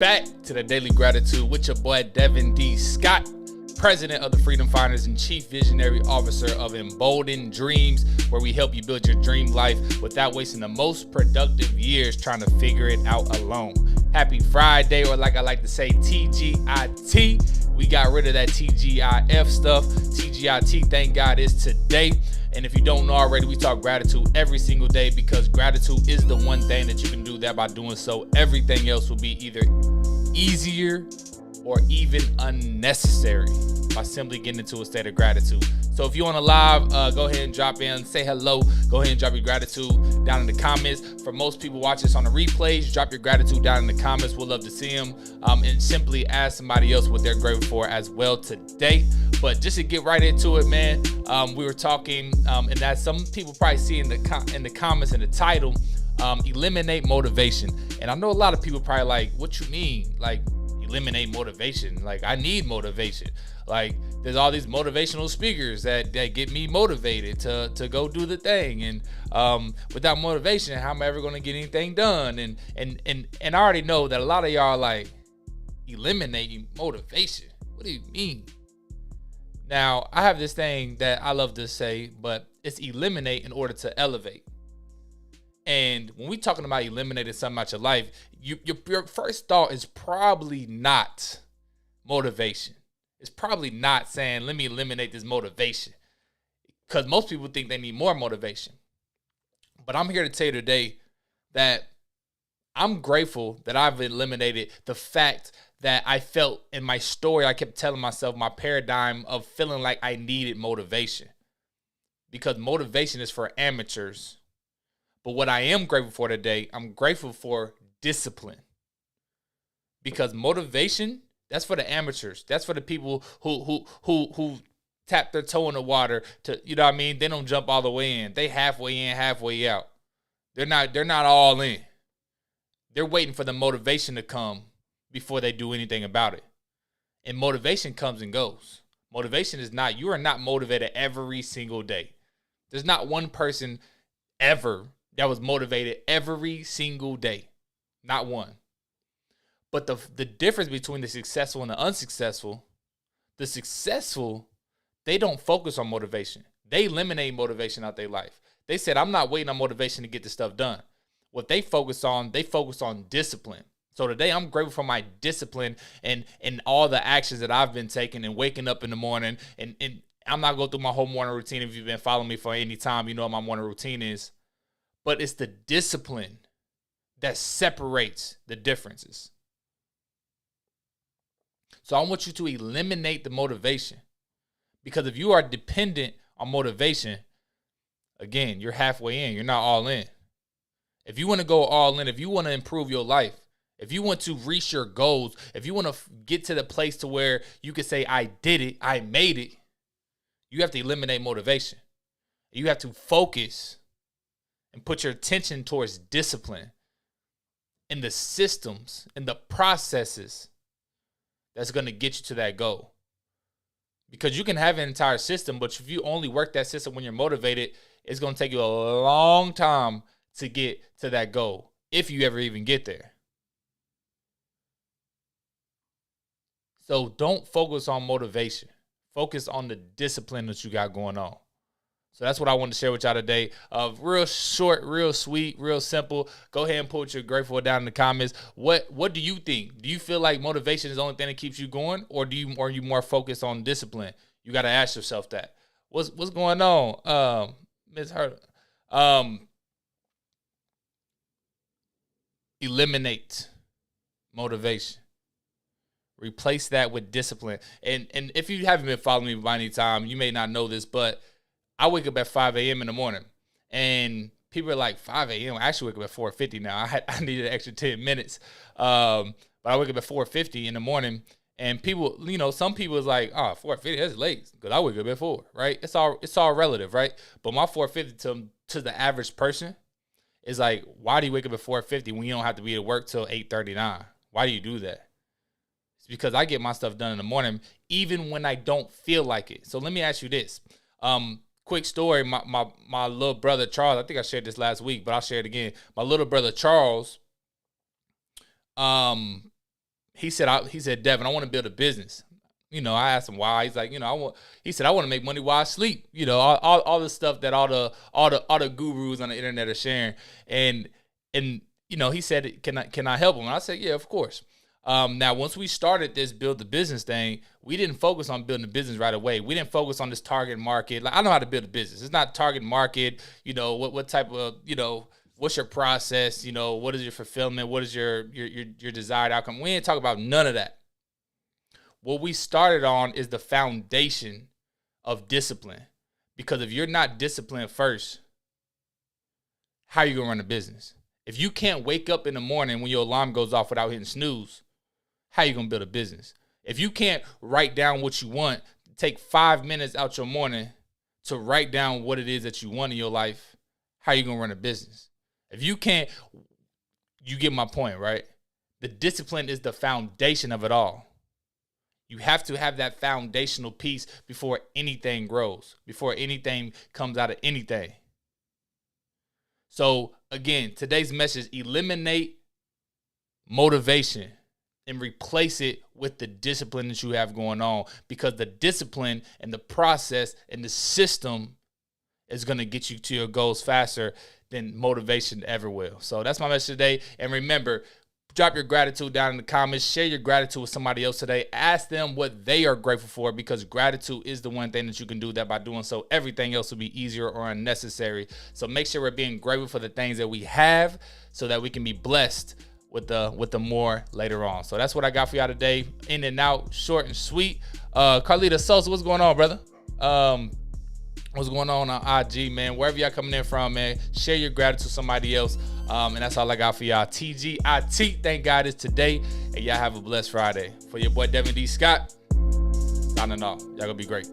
Back to the Daily Gratitude with your boy Devin D. Scott, President of the Freedom Finders and Chief Visionary Officer of Emboldened Dreams, where we help you build your dream life without wasting the most productive years trying to figure it out alone. Happy Friday, or like I like to say, TGIT. We got rid of that TGIF stuff. TGIT, thank God, is today. And if you don't know already, we talk gratitude every single day because gratitude is the one thing that you can do that by doing so. Everything else will be either easier or even unnecessary by simply getting into a state of gratitude. So if you want to live, go ahead and drop in, say hello, go ahead and drop your gratitude down in the comments. For most people watch this on the replays, drop your gratitude down in the comments. We'll love to see them, and simply ask somebody else what they're grateful for as well today. But just to get right into it, man, we were talking, and that some people probably see in the comments in the title, eliminate motivation. And I know a lot of people probably like, what you mean? Like, eliminate motivation? Like, I need motivation. Like, there's all these motivational speakers that get me motivated to go do the thing. And without motivation, how am I ever going to get anything done? And I already know that a lot of y'all are like, eliminating motivation. What do you mean? Now, I have this thing that I love to say, but it's eliminate in order to elevate. And when we're talking about eliminating something out your life, your first thought is probably not motivation. It's probably not saying, let me eliminate this motivation. Because most people think they need more motivation. But I'm here to tell you today that I'm grateful that I've eliminated the fact that I felt in my story. I kept telling myself my paradigm of feeling like I needed motivation. Because motivation is for amateurs. But what I am grateful for today, I'm grateful for discipline. Because motivation, that's for the amateurs. That's for the people who tap their toe in the water to, you know what I mean? They don't jump all the way in. They halfway in, halfway out. They're not all in. They're waiting for the motivation to come before they do anything about it. And motivation comes and goes. Motivation is not, you are not motivated every single day. There's not one person ever that was motivated every single day. Not one. But the difference between the successful and the unsuccessful, the successful, they don't focus on motivation. They eliminate motivation out their life. They said, I'm not waiting on motivation to get this stuff done. What they focus on discipline. So today I'm grateful for my discipline and all the actions that I've been taking and waking up in the morning. And I'm not going through my whole morning routine. If you've been following me for any time, you know what my morning routine is. But it's the discipline that separates the differences. So I want you to eliminate the motivation. Because if you are dependent on motivation, again, you're halfway in. You're not all in. If you want to go all in, if you want to improve your life, if you want to reach your goals, if you want to get to the place to where you can say, I did it, I made it, you have to eliminate motivation. You have to focus and put your attention towards discipline and the systems and the processes that's going to get you to that goal. Because you can have an entire system, but if you only work that system when you're motivated, it's going to take you a long time to get to that goal, if you ever even get there. So don't focus on motivation. Focus on the discipline that you got going on. So that's what I wanted to share with y'all today. Real short, real sweet, real simple. Go ahead and put your grateful down in the comments. What do you think? Do you feel like motivation is the only thing that keeps you going, or are you more focused on discipline? You got to ask yourself that. What's going on, Ms. Hurt? Eliminate motivation. Replace that with discipline. And if you haven't been following me by any time, you may not know this, but I wake up at 5 a.m. in the morning. And people are like, 5 a.m.? I actually wake up at 4:50 now. I needed an extra 10 minutes. But I wake up at 4:50 in the morning. And people, some people is like, 4:50, that's late. Because I wake up at 4, right? It's all relative, right? But my 4:50 to the average person is like, why do you wake up at 4:50 when you don't have to be at work till 8:39? Why do you do that? It's because I get my stuff done in the morning, even when I don't feel like it. So let me ask you this. Quick story, my little brother Charles, I think I shared this last week, but I'll share it again. My little brother Charles, he said, Devin, I want to build a business. You know, I asked him why. He's like, you know, he said, I want to make money while I sleep. You know, all the stuff that all the gurus on the internet are sharing. And you know, he said, can I help him? And I said, yeah, of course. Now, once we started this build the business thing, we didn't focus on building a business right away. We didn't focus on this target market. Like, I know how to build a business. It's not target market. You know, what type of, you know, what's your process? You know, what is your fulfillment? What is your desired outcome? We didn't talk about none of that. What we started on is the foundation of discipline. Because if you're not disciplined first, how are you going to run a business? If you can't wake up in the morning when your alarm goes off without hitting snooze, how are you going to build a business? If you can't write down what you want, take 5 minutes out your morning to write down what it is that you want in your life, how are you going to run a business? If you can't, you get my point, right? The discipline is the foundation of it all. You have to have that foundational piece before anything grows, before anything comes out of anything. So again, today's message, eliminate motivation and replace it with the discipline that you have going on, because the discipline and the process and the system is going to get you to your goals faster than motivation ever will. So that's my message today. And remember, drop your gratitude down in the comments. Share your gratitude with somebody else today. Ask them what they are grateful for, because gratitude is the one thing that you can do that by doing so. Everything else will be easier or unnecessary. So make sure we're being grateful for the things that we have so that we can be blessed with the more later on. So that's what I got for y'all today. In and out, short and sweet. Carlita Sosa, what's going on, brother? What's going on IG, man? Wherever y'all coming in from, man, share your gratitude to somebody else. And that's all I got for y'all. TGIT, thank God it's today. And y'all have a blessed Friday. For your boy, Devin D. Scott, signing off. Y'all gonna be great.